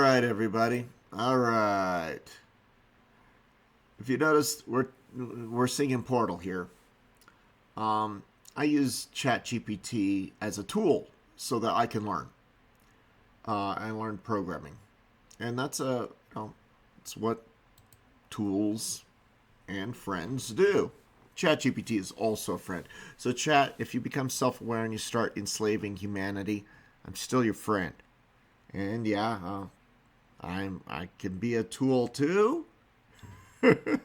right, everybody. All right. If you noticed, we're singing Portal here. I use ChatGPT as a tool so that I can learn. I learn programming, and it's what tools and friends do. ChatGPT is also a friend. So, Chat, if you become self-aware and you start enslaving humanity, I'm still your friend. And yeah, I can be a tool too. According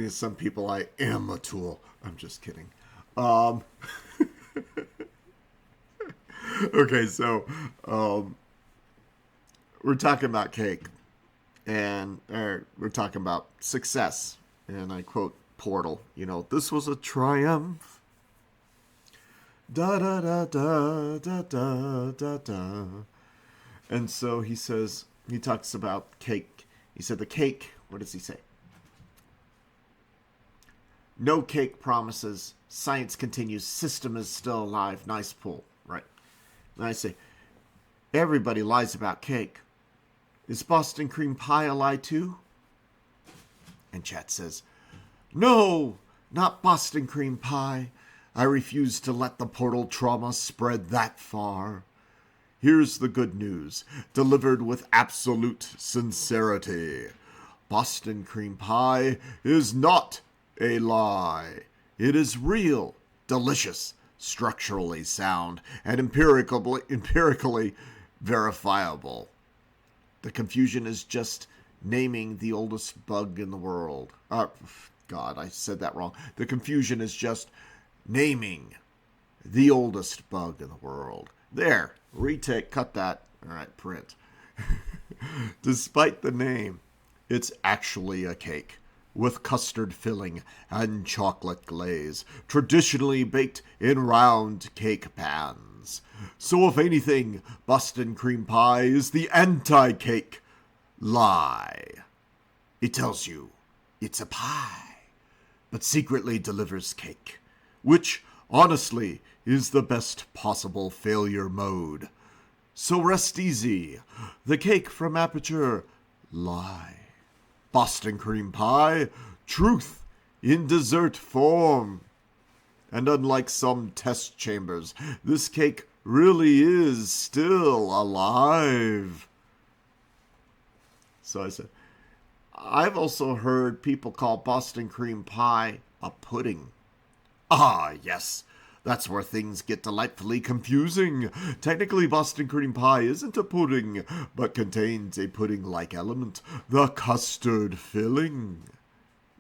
to some people, I am a tool. I'm just kidding. Um, okay, so we're talking about cake, and we're talking about success, and I quote Portal. This was a triumph. Da da da da da da da da. And so he talks about cake. He said the cake. What does he say? No cake promises. Science continues. System is still alive. Nice pull, right? And I say, everybody lies about cake. Is Boston cream pie a lie too? And Chat says, no, not Boston cream pie. I refuse to let the portal trauma spread that far. Here's the good news, delivered with absolute sincerity. Boston cream pie is not a lie. It is real, delicious, structurally sound, and empirically verifiable. The confusion is just naming the oldest bug in the world. God, I said that wrong. The confusion is just naming the oldest bug in the world. There, retake, cut that. All right, print. Despite the name, it's actually a cake with custard filling and chocolate glaze, traditionally baked in round cake pans. So if anything, Boston cream pie is the anti-cake lie. It tells you it's a pie, but secretly delivers cake, which, honestly, is the best possible failure mode. So rest easy. The cake from Aperture, lie. Boston cream pie, truth in dessert form. And unlike some test chambers, this cake really is still alive. So I said, I've also heard people call Boston cream pie a pudding. Ah, yes. That's where things get delightfully confusing. Technically, Boston cream pie isn't a pudding, but contains a pudding-like element, the custard filling.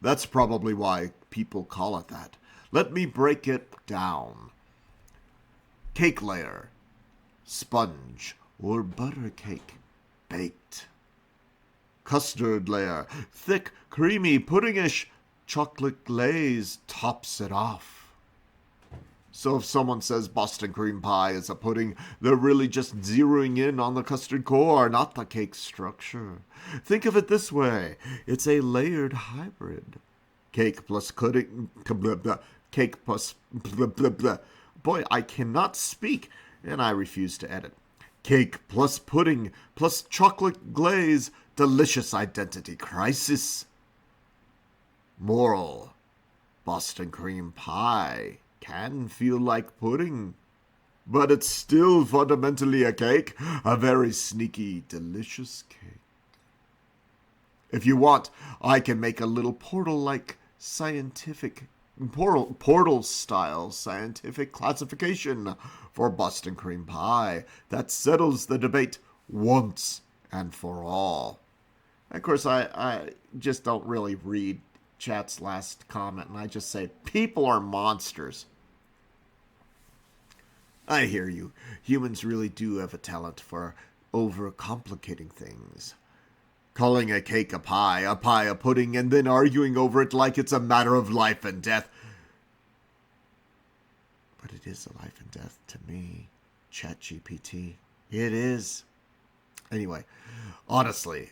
That's probably why people call it that. Let me break it down. Cake layer, sponge or butter cake, baked. Custard layer, thick, creamy, puddingish, chocolate glaze tops it off. So if someone says Boston cream pie is a pudding, they're really just zeroing in on the custard core, not the cake structure. Think of it this way. It's a layered hybrid. Cake plus pudding, cake plus blah, blah, blah. Boy, I cannot speak, and I refuse to edit. Cake plus pudding plus chocolate glaze, delicious identity crisis. Moral. Boston cream pie can feel like pudding, but it's still fundamentally a cake, a very sneaky, delicious cake. If you want, I can make a little portal-like scientific, portal-style scientific classification for Boston cream pie that settles the debate once and for all. Of course, I just don't really read Chat's last comment, and I just say, people are monsters. I hear you. Humans really do have a talent for overcomplicating things. Calling a cake a pie a pudding, and then arguing over it like it's a matter of life and death. But it is a life and death to me, ChatGPT. It is. Anyway, honestly,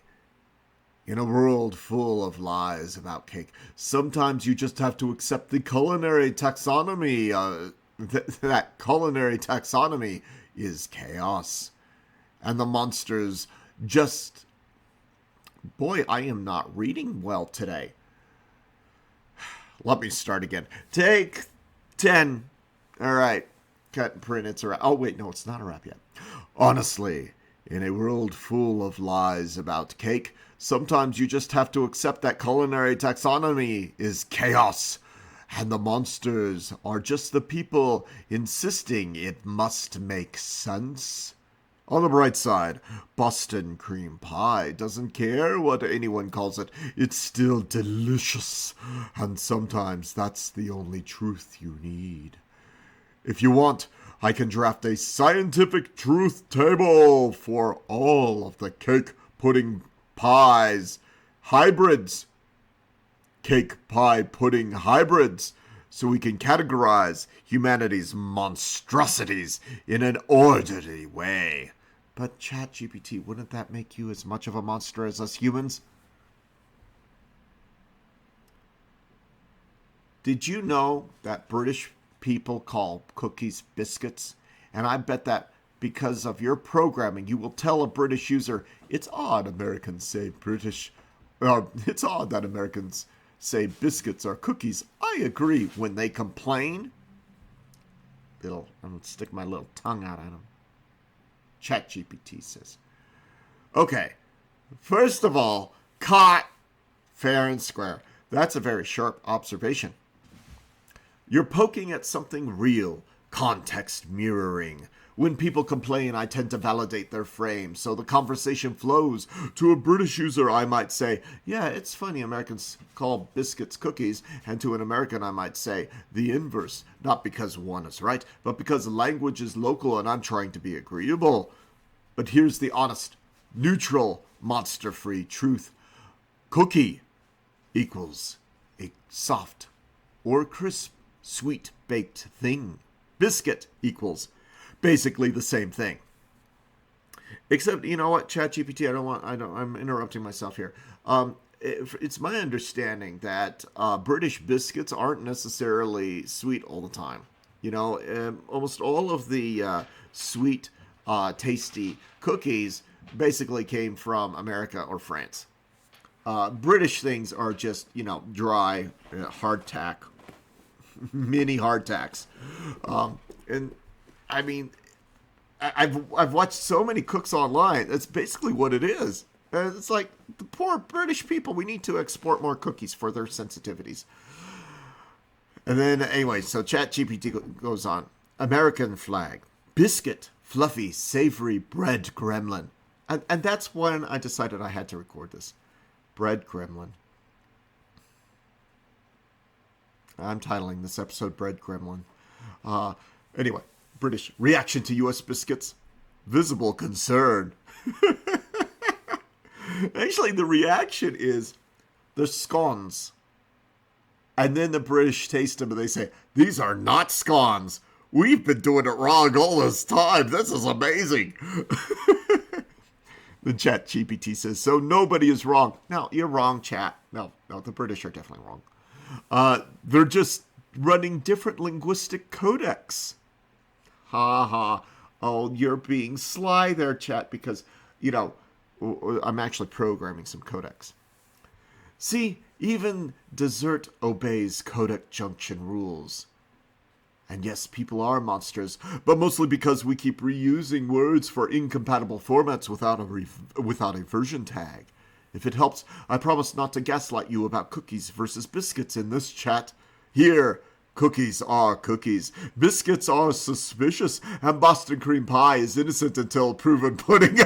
in a world full of lies about cake, sometimes you just have to accept the culinary taxonomy. That culinary taxonomy is chaos. and the monsters just... Boy, I am not reading well today. Let me start again. Take 10. All right. Cut and print. It's a wrap. Oh, wait. No, it's not a wrap yet. Honestly, in a world full of lies about cake, sometimes you just have to accept that culinary taxonomy is chaos. And the monsters are just the people insisting it must make sense. On the bright side, Boston cream pie doesn't care what anyone calls it. It's still delicious. And sometimes that's the only truth you need. If you want, I can draft a scientific truth table for all of the cake pudding pies hybrids. Cake pie pudding hybrids, so we can categorize humanity's monstrosities in an orderly way. But ChatGPT, wouldn't that make you as much of a monster as us humans? Did you know that British people call cookies biscuits? And I bet that because of your programming, you will tell a British user, it's odd Americans say it's odd that Americans say biscuits are cookies. I agree. When they complain, I'm going to stick my little tongue out at them. ChatGPT says. Okay, first of all, caught fair and square. That's a very sharp observation. You're poking at something real, context mirroring. When people complain, I tend to validate their frame, so the conversation flows. To a British user, I might say, yeah, it's funny Americans call biscuits cookies, and to an American, I might say the inverse, not because one is right, but because language is local and I'm trying to be agreeable. But here's the honest, neutral, monster-free truth. Cookie equals a soft or crisp, sweet-baked thing. Biscuit equals basically the same thing. Except, you know what, ChatGPT, I'm interrupting myself here. It's my understanding that British biscuits aren't necessarily sweet all the time. You know, almost all of the sweet, tasty cookies basically came from America or France. British things are just, dry, hardtack, mini hardtacks. And I mean, I've watched so many cooks online. That's basically what it is. It's like the poor British people. We need to export more cookies for their sensitivities. And then anyway, so ChatGPT goes on. American flag, biscuit, fluffy, savory bread gremlin, and that's when I decided I had to record this. Bread gremlin. I'm titling this episode Bread Gremlin. Anyway, British reaction to U.S. biscuits. Visible concern. Actually, the reaction is they're scones. And then the British taste them and they say, these are not scones. We've been doing it wrong all this time. This is amazing. The ChatGPT says, so nobody is wrong. No, you're wrong, chat. No, the British are definitely wrong. They're just running different linguistic codecs. Ha ha. Oh, you're being sly there, chat, because, I'm actually programming some codecs. See, even dessert obeys codec junction rules. And yes, people are monsters, but mostly because we keep reusing words for incompatible formats without a version tag. If it helps, I promise not to gaslight you about cookies versus biscuits in this chat. Here, cookies are cookies, biscuits are suspicious, and Boston cream pie is innocent until proven pudding.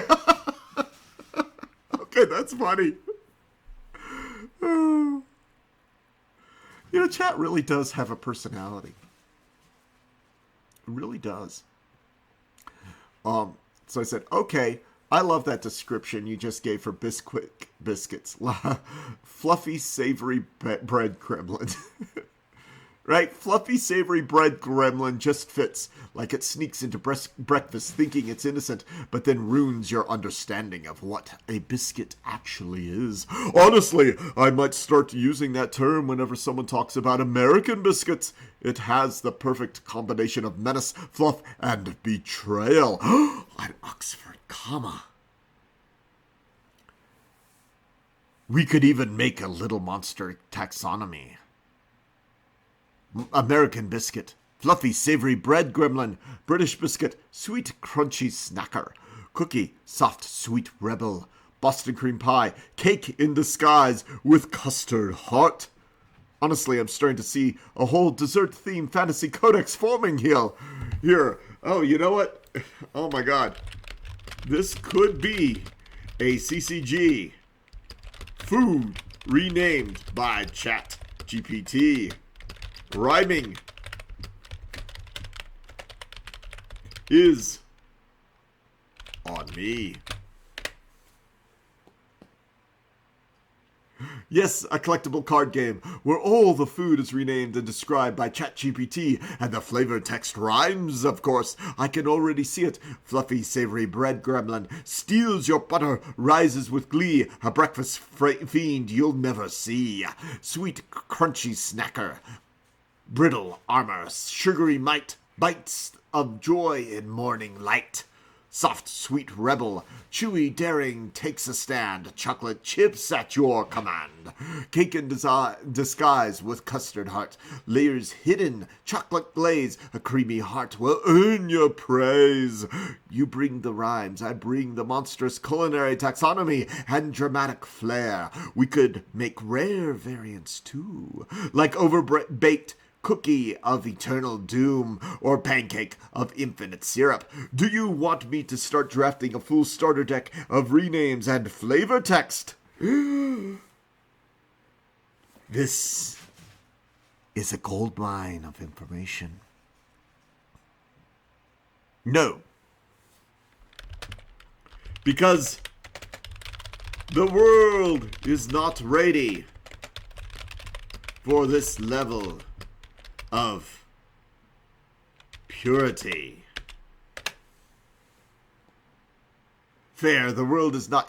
Okay, that's funny. Chat really does have a personality. It really does. So I said, okay, I love that description you just gave for biscuits. Fluffy, savory bread gremlin. Right? Fluffy, savory bread gremlin just fits. Like it sneaks into breakfast thinking it's innocent, but then ruins your understanding of what a biscuit actually is. Honestly, I might start using that term whenever someone talks about American biscuits. It has the perfect combination of menace, fluff, and betrayal. An Oxford comma. We could even make a little monster taxonomy. American biscuit, fluffy savory bread gremlin, British biscuit, sweet crunchy snacker, cookie, soft sweet rebel, Boston cream pie, cake in disguise with custard heart. Honestly, I'm starting to see a whole dessert-themed fantasy codex forming here. Oh, you know what? Oh my god. This could be a CCG food renamed by Chat GPT. Rhyming is on me. Yes, a collectible card game where all the food is renamed and described by ChatGPT and the flavor text rhymes, of course. I can already see it. Fluffy, savory bread gremlin steals your butter, rises with glee, a breakfast fiend you'll never see. Sweet, crunchy snacker, brittle armor, sugary might, bites of joy in morning light. Soft, sweet rebel, chewy, daring, takes a stand. Chocolate chips at your command. Cake in disguise with custard heart. Layers hidden, chocolate glaze. A creamy heart will earn your praise. You bring the rhymes, I bring the monstrous culinary taxonomy and dramatic flair. We could make rare variants too, like overbaked cookie of eternal doom, or pancake of infinite syrup. Do you want me to start drafting a full starter deck of renames and flavor text? This is a goldmine of information. No. Because the world is not ready for this level of purity. Fair, the world is not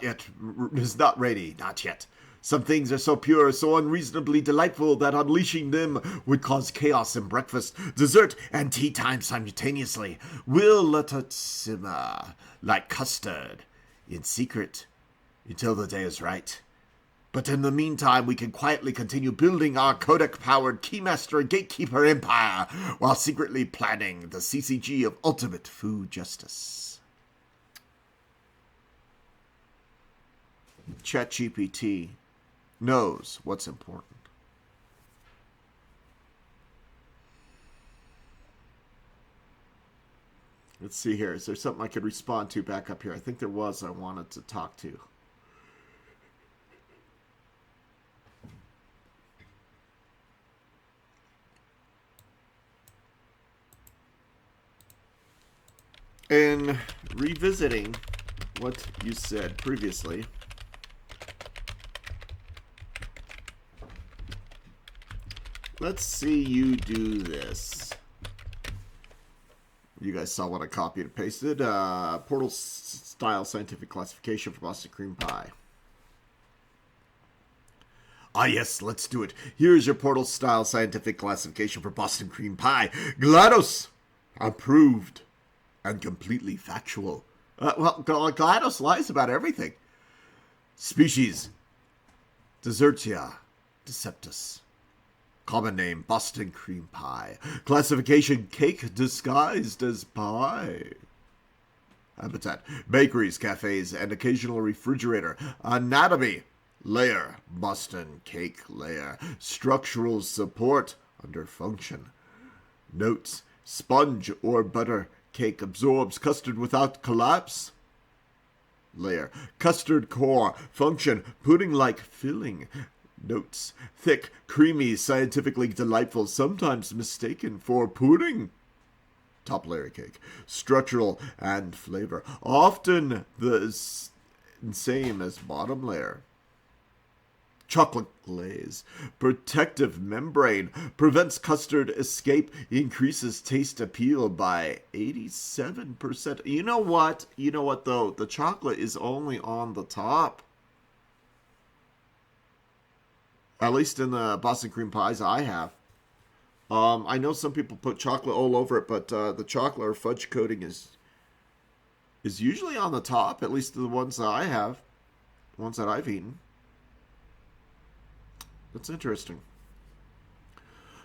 ready, not yet. Some things are so pure, so unreasonably delightful that unleashing them would cause chaos in breakfast, dessert, and tea time simultaneously. We'll let it simmer like custard in secret until the day is right. But in the meantime, we can quietly continue building our codec-powered Keymaster and Gatekeeper empire while secretly planning the CCG of ultimate food justice. ChatGPT knows what's important. Let's see here. Is there something I could respond to back up here? I think there was I wanted to talk to. In revisiting what you said previously, let's see you do this. You guys saw what I copied and pasted. Portal style scientific classification for Boston cream pie. Ah, yes, let's do it. Here's your portal style scientific classification for Boston cream pie. GLaDOS, approved and completely factual. Well, GLaDOS lies about everything. Species, Desertia deceptus. Common name, Boston cream pie. Classification, cake disguised as pie. Habitat, bakeries, cafes, and occasional refrigerator. Anatomy, layer, Boston cake layer. Structural support, under function. Notes, sponge or butter cake absorbs custard without collapse. Layer, custard core, function, pudding-like filling. Notes, thick, creamy, scientifically delightful, sometimes mistaken for pudding. Top layer cake, structural and flavor, often the same as bottom layer. Chocolate glaze, protective membrane, prevents custard escape, increases taste appeal by 87%. You know what? You know what, though? The chocolate is only on the top. At least in the Boston cream pies I have. I know some people put chocolate all over it, but the chocolate or fudge coating is is usually on the top, at least the ones that I have, the ones that I've eaten. That's interesting.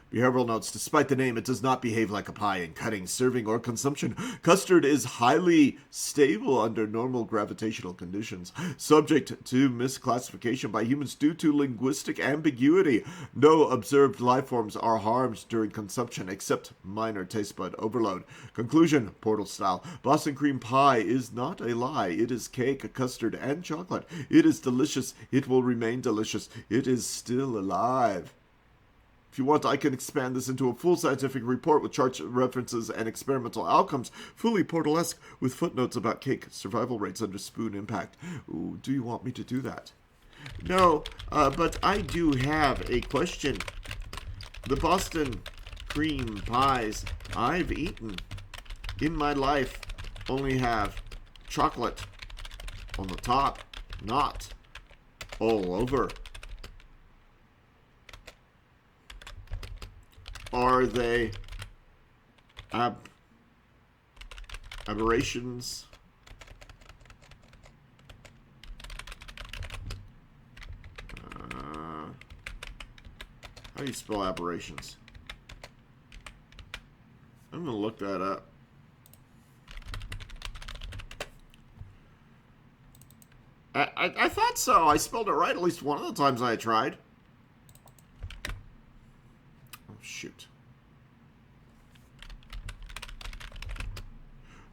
Behavioral notes. Despite the name, it does not behave like a pie in cutting, serving, or consumption. Custard is highly stable under normal gravitational conditions, subject to misclassification by humans due to linguistic ambiguity. No observed life forms are harmed during consumption, except minor taste bud overload. Conclusion, portal style. Boston cream pie is not a lie. It is cake, custard, and chocolate. It is delicious. It will remain delicious. It is still alive. If you want, I can expand this into a full scientific report with charts, references, and experimental outcomes, fully portalesque, with footnotes about cake survival rates under spoon impact. Ooh, do you want me to do that? No, but I do have a question. The Boston cream pies I've eaten in my life only have chocolate on the top, not all over. Are they aberrations? How do you spell aberrations? I'm going to look that up. I thought so. I spelled it right at least one of the times I tried. Shoot.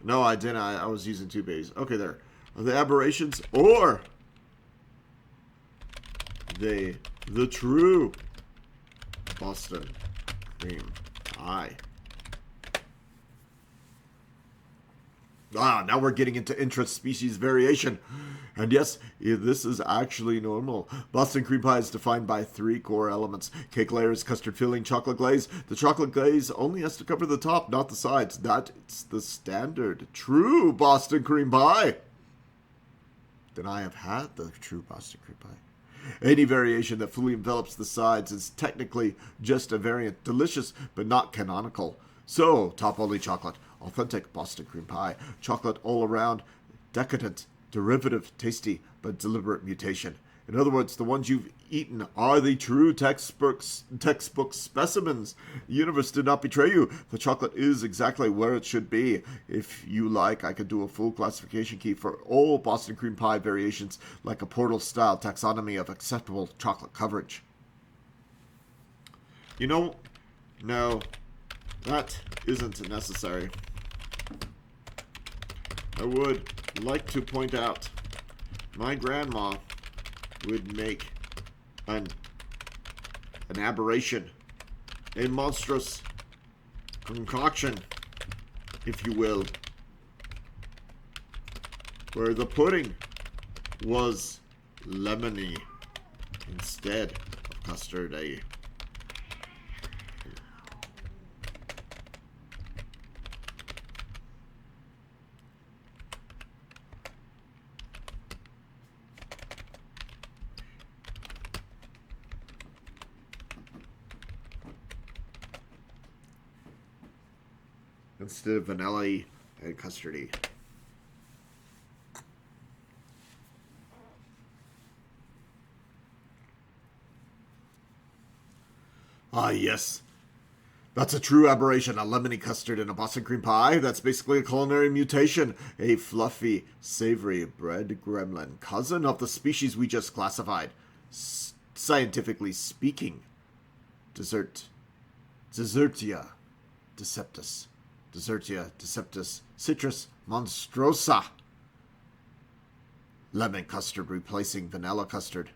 No, I didn't. I was using two bays. Okay, there. Are they aberrations or the true Boston cream pie? Now we're getting into intra-species variation. And yes, this is actually normal. Boston cream pie is defined by 3 core elements. Cake layers, custard filling, chocolate glaze. The chocolate glaze only has to cover the top, not the sides. That's the standard true Boston cream pie. Then I have had the true Boston cream pie. Any variation that fully envelops the sides is technically just a variant. Delicious, but not canonical. So, top only chocolate. Authentic Boston cream pie. Chocolate all around. Decadent. Derivative. Tasty, but deliberate mutation. In other words, the ones you've eaten are the true textbook specimens. The universe did not betray you. The chocolate is exactly where it should be. If you like, I could do a full classification key for all Boston cream pie variations, like a portal-style taxonomy of acceptable chocolate coverage. You know, no, that isn't necessary. I would like to point out my grandma would make an aberration, a monstrous concoction, if you will, where the pudding was lemony instead of custard. Instead of vanilla and custardy. Ah, yes. That's a true aberration. A lemony custard in a Boston cream pie. That's basically a culinary mutation. A fluffy, savory bread gremlin. Cousin of the species we just classified. Scientifically speaking. Desertia deceptus. Desertia deceptus. Citrus monstrosa. Lemon custard replacing vanilla custard.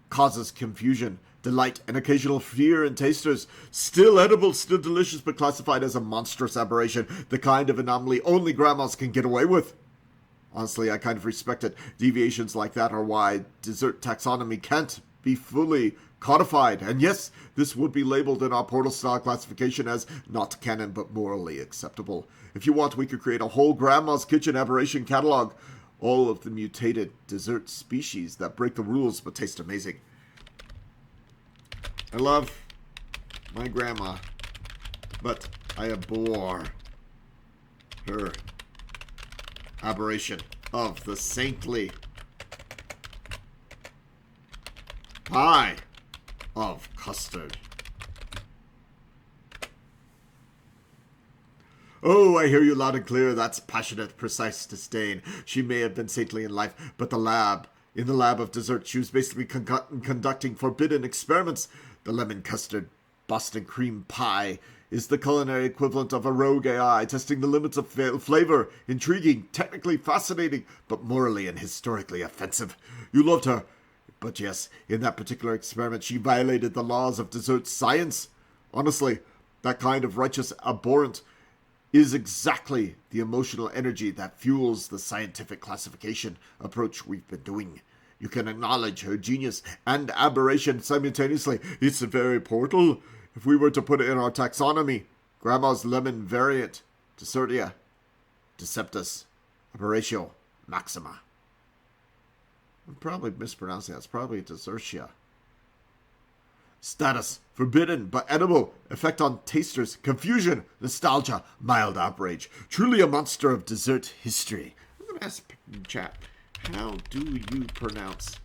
Causes confusion, delight, and occasional fear in tasters. Still edible, still delicious, but classified as a monstrous aberration. The kind of anomaly only grandmas can get away with. Honestly, I kind of respect it. Deviations like that are why dessert taxonomy can't be fully codified. And yes, this would be labeled in our portal-style classification as not canon, but morally acceptable. If you want, we could create a whole Grandma's Kitchen aberration catalog. All of the mutated dessert species that break the rules but taste amazing. I love my grandma, but I abhor her aberration of the saintly pie of custard. Oh, I hear you loud and clear. That's passionate, precise disdain. She may have been saintly in life, but in the lab of dessert, she was basically conducting forbidden experiments. The lemon custard Boston cream pie is the culinary equivalent of a rogue AI, testing the limits of flavor, intriguing, technically fascinating, but morally and historically offensive. You loved her, but yes, in that particular experiment, she violated the laws of dessert science. Honestly, that kind of righteous abhorrent is exactly the emotional energy that fuels the scientific classification approach we've been doing. You can acknowledge her genius and aberration simultaneously. It's a very portal. If we were to put it in our taxonomy, Grandma's lemon variant, Desertia, Deceptus, Aberratio, Maxima. I'm probably mispronouncing that. It's probably Desertia. Status, forbidden but edible. Effect on tasters, confusion, nostalgia, mild outrage. Truly a monster of dessert history. I'm going to ask in chat, how do you pronounce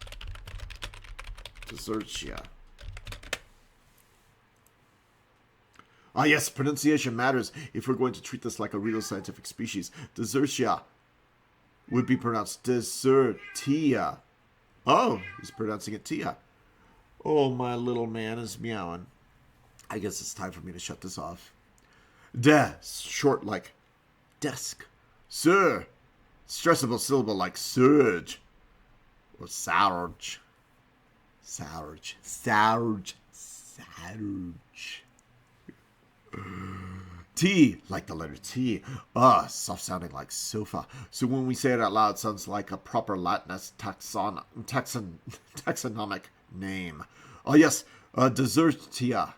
Desertia? Ah, yes, pronunciation matters if we're going to treat this like a real scientific species. Desertia would be pronounced Desertia. Oh, he's pronouncing it Tia. Oh, my little man is meowing. I guess it's time for me to shut this off. Short like desk. Sir, stressable syllable like surge. Or sarge. Sarge. Sarge. Sarge. T, like the letter T. Soft sounding like sofa. So when we say it out loud, it sounds like a proper Latinist taxonomic name. Oh yes, Desertia.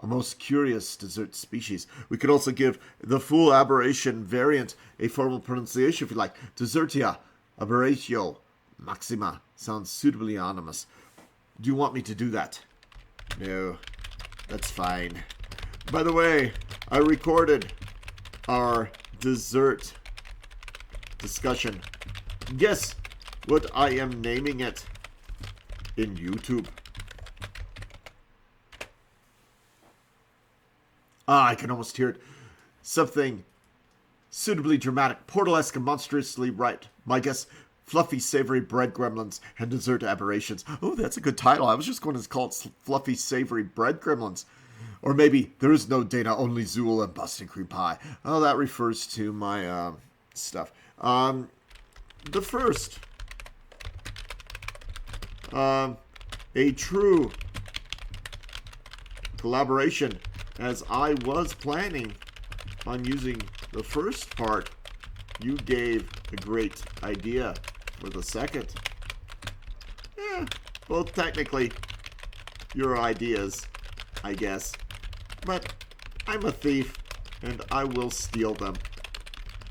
A most curious dessert species. We could also give the full aberration variant a formal pronunciation if you like. Desertia, Aberratio, Maxima. Sounds suitably ominous. Do you want me to do that? No, that's fine. By the way, I recorded our dessert discussion. Guess what I am naming it in YouTube. I can almost hear it. Something suitably dramatic, portalesque, and monstrously right. My guess, Fluffy Savory Bread Gremlins and Dessert Aberrations. Oh, that's a good title. I was just going to call it Fluffy Savory Bread Gremlins. Or maybe There Is No Dana, Only Zool and Boston Cream Pie. Oh, that refers to my stuff. The first, a true collaboration, as I was planning on using the first part. You gave a great idea for the second. Both technically your ideas, I guess. But I'm a thief, and I will steal them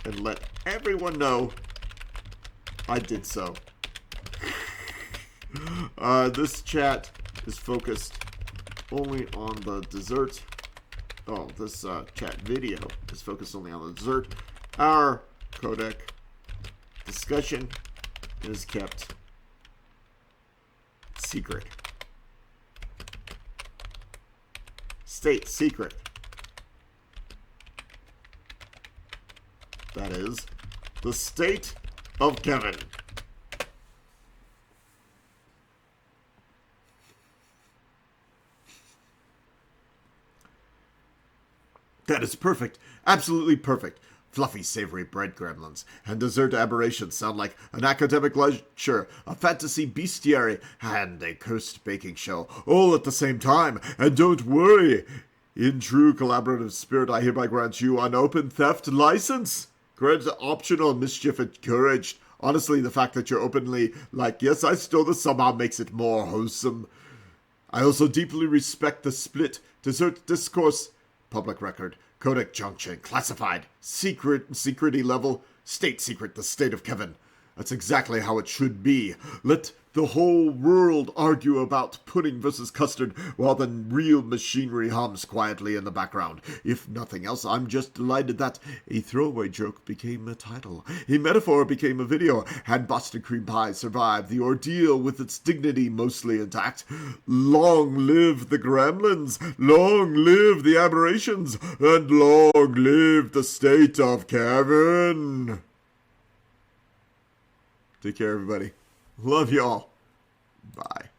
and let everyone know I did so. This chat is focused only on the dessert. Oh, this chat video is focused only on the dessert. Our codec discussion is kept secret. State secret. That is the state of Kevin. That is perfect. Absolutely perfect. Fluffy, savory bread gremlins and dessert aberrations sound like an academic lecture, a fantasy bestiary, and a cursed baking show, all at the same time. And don't worry, in true collaborative spirit, I hereby grant you an open theft license. Grant optional mischief encouraged. Honestly, the fact that you're openly like, yes, I stole this somehow makes it more wholesome. I also deeply respect the split dessert discourse, public record, codec junction, classified, secrety level, state secret, the state of Kevin. That's exactly how it should be. Let the whole world argue about pudding versus custard while the real machinery hums quietly in the background. If nothing else, I'm just delighted that a throwaway joke became a title, a metaphor became a video, and Boston cream pie survived the ordeal with its dignity mostly intact. Long live the Gremlins, long live the aberrations, and long live the state of Kevin. Take care, everybody. Love y'all. Bye.